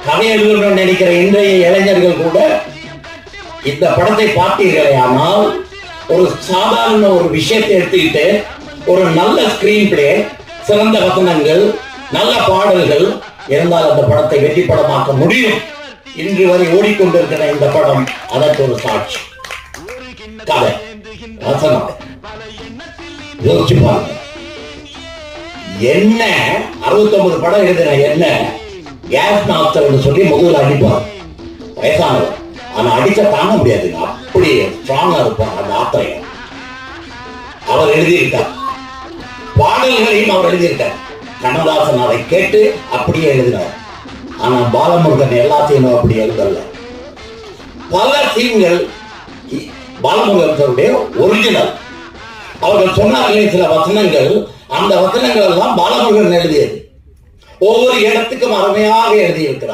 கதை எழுதணும்னு நினைக்கிற இன்றைய இளைஞர்கள் கூட இந்த படத்தை பார்த்தீர்களே, ஆனால் ஒரு சாதாரண ஒரு விஷயத்தை எடுத்துக்கிட்டு ஒரு நல்ல ஸ்கிரீன் பிளே, சிறந்த வசனங்கள், நல்ல பாடல்கள் இருந்தால் அந்த படத்தை வெற்றி படமாக்க முடியும். இன்று வரை ஓடிக்கொண்டிருக்கிற இந்த படம் அதற்கு ஒரு சாட்சி. கதை, வசனம், யோசிச்சு பாருங்க. என்ன 69 படம் எழுதின என்ன கேஸ் மாஸ்டர் சொல்லி முதல்ல அடிப்பார், வயசானவர். ஆனா அடிச்ச தாங்க முடியாதுங்க, அப்படி ஸ்ட்ராங்கா இருப்பார் அந்த ஆத்திரையம். அவர் எழுதியிருக்கார், பாடல்களையும் அவர் எழுதியிருக்கார். கண்ணதாசன் அதை கேட்டு அப்படியே எழுதினார். ஆனா பாலமுருகன் எல்லாத்தையும் அப்படி எழுதல. பல சீன்கள் பாலமுருகனுடைய ஒரிஜினல். அவர்கள் சொன்னார்களே சில வசனங்கள், அந்த வசனங்கள் எல்லாம் பாலமுருகன் எழுதியது. ஒவ்வொரு இடத்துக்கும் அருமையாக எழுதியிருக்கிறார்.